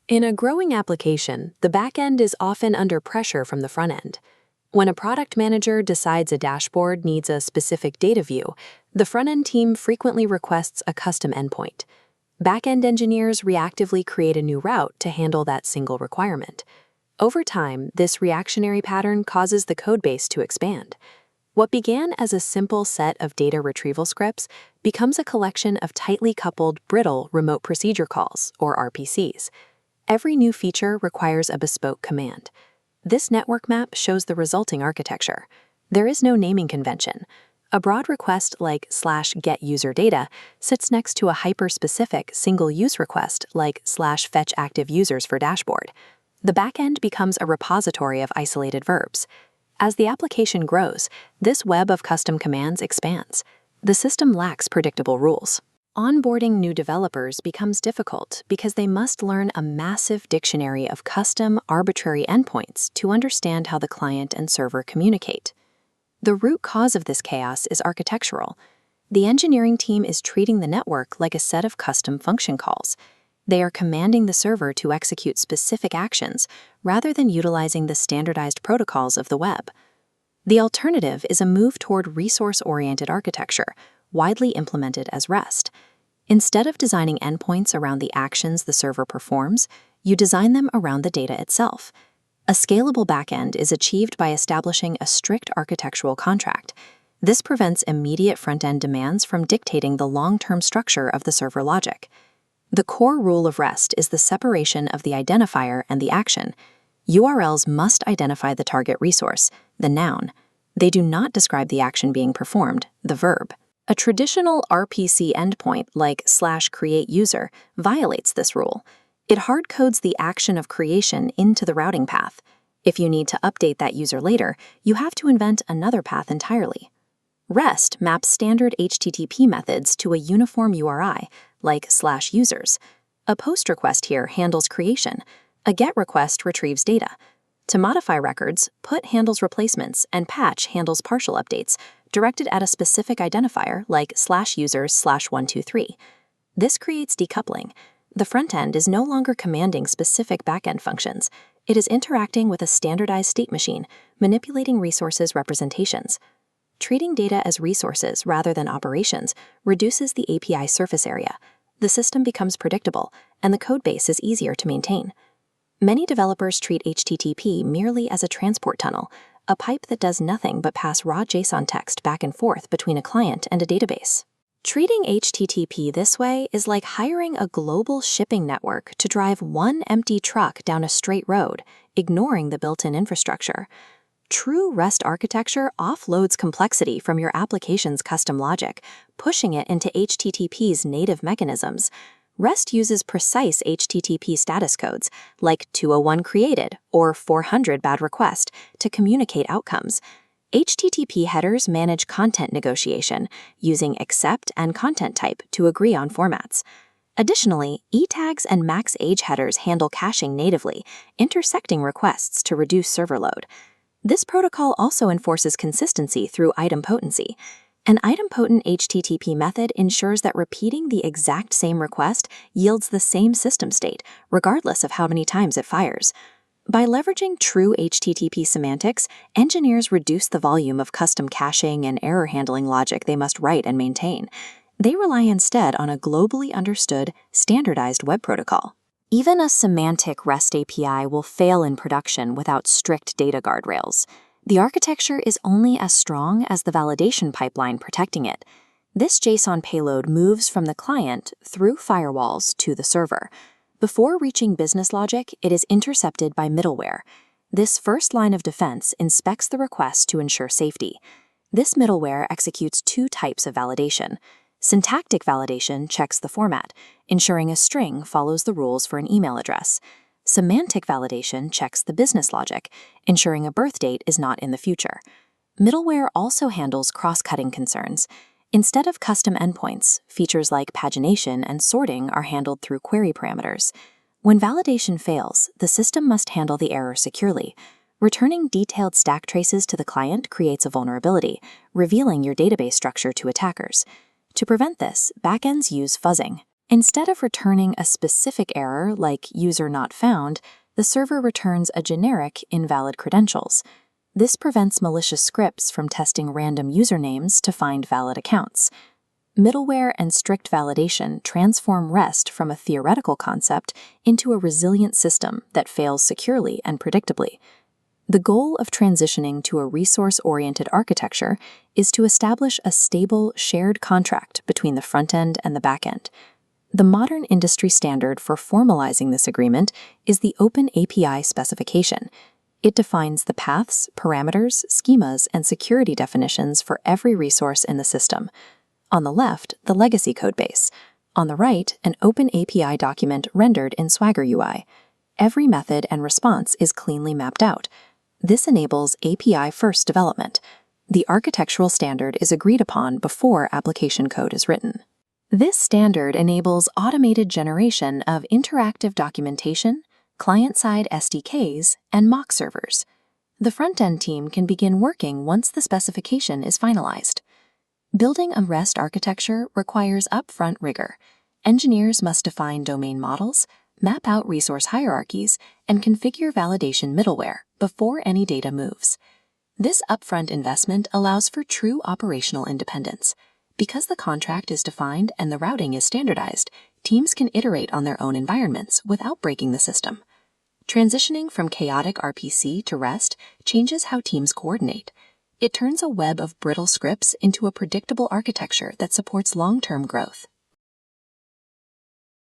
In a growing application, the backend is often under pressure from the front end. When a product manager decides a dashboard needs a specific data view, the front-end team frequently requests a custom endpoint. Back-end engineers reactively create a new route to handle that single requirement. Over time, this reactionary pattern causes the codebase to expand. What began as a simple set of data retrieval scripts becomes a collection of tightly coupled, brittle remote procedure calls, or RPCs. Every new feature requires a bespoke command. This network map shows the resulting architecture. There is no naming convention. A broad request like /getUserData sits next to a hyper-specific single-use request like /fetchActiveUsers for dashboard. The backend becomes a repository of isolated verbs. As the application grows, this web of custom commands expands. The system lacks predictable rules. Onboarding new developers becomes difficult because they must learn a massive dictionary of custom, arbitrary endpoints to understand how the client and server communicate. The root cause of this chaos is architectural. The engineering team is treating the network like a set of custom function calls. They are commanding the server to execute specific actions rather than utilizing the standardized protocols of the web. The alternative is a move toward resource-oriented architecture, widely implemented as REST. Instead of designing endpoints around the actions the server performs, you design them around the data itself. A scalable backend is achieved by establishing a strict architectural contract. This prevents immediate front-end demands from dictating the long-term structure of the server logic. The core rule of REST is the separation of the identifier and the action. URLs must identify the target resource, the noun. They do not describe the action being performed, the verb. A traditional RPC endpoint like /createUser violates this rule. It hard-codes the action of creation into the routing path. If you need to update that user later, you have to invent another path entirely. REST maps standard HTTP methods to a uniform URI, like /users. A POST request here handles creation. A GET request retrieves data. To modify records, PUT handles replacements and patch handles partial updates, directed at a specific identifier like /users/123. This creates decoupling. The front end is no longer commanding specific backend functions. It is interacting with a standardized state machine, manipulating resources representations. Treating data as resources rather than operations reduces the API surface area. The system becomes predictable, and the codebase is easier to maintain. Many developers treat HTTP merely as a transport tunnel, a pipe that does nothing but pass raw JSON text back and forth between a client and a database. Treating HTTP this way is like hiring a global shipping network to drive one empty truck down a straight road, ignoring the built-in infrastructure. True REST architecture offloads complexity from your application's custom logic, pushing it into HTTP's native mechanisms. REST uses precise HTTP status codes, like 201 created or 400 bad request, to communicate outcomes. HTTP headers manage content negotiation, using accept and content type to agree on formats. Additionally, e-tags and max age headers handle caching natively, intersecting requests to reduce server load. This protocol also enforces consistency through idempotency. An idempotent HTTP method ensures that repeating the exact same request yields the same system state, regardless of how many times it fires. By leveraging true HTTP semantics, engineers reduce the volume of custom caching and error handling logic they must write and maintain. They rely instead on a globally understood, standardized web protocol. Even a semantic REST API will fail in production without strict data guardrails. The architecture is only as strong as the validation pipeline protecting it. This JSON payload moves from the client through firewalls to the server. Before reaching business logic, it is intercepted by middleware. This first line of defense inspects the request to ensure safety. This middleware executes two types of validation. Syntactic validation checks the format, ensuring a string follows the rules for an email address. Semantic validation checks the business logic, ensuring a birth date is not in the future. Middleware also handles cross-cutting concerns. Instead of custom endpoints, features like pagination and sorting are handled through query parameters. When validation fails, the system must handle the error securely. Returning detailed stack traces to the client creates a vulnerability, revealing your database structure to attackers. To prevent this, backends use fuzzing. Instead of returning a specific error like user not found, the server returns a generic invalid credentials. This prevents malicious scripts from testing random usernames to find valid accounts. Middleware and strict validation transform REST from a theoretical concept into a resilient system that fails securely and predictably. The goal of transitioning to a resource-oriented architecture is to establish a stable, shared contract between the front end and the back end. The modern industry standard for formalizing this agreement is the Open API specification. It defines the paths, parameters, schemas, and security definitions for every resource in the system. On the left, the legacy codebase. On the right, an Open API document rendered in Swagger UI. Every method and response is cleanly mapped out. This enables API-first development. The architectural standard is agreed upon before application code is written. This standard enables automated generation of interactive documentation, client-side SDKs, and mock servers. The front-end team can begin working once the specification is finalized. Building a REST architecture requires upfront rigor. Engineers must define domain models, map out resource hierarchies, and configure validation middleware before any data moves. This upfront investment allows for true operational independence. Because the contract is defined and the routing is standardized, teams can iterate on their own environments without breaking the system. Transitioning from chaotic RPC to REST changes how teams coordinate. It turns a web of brittle scripts into a predictable architecture that supports long-term growth.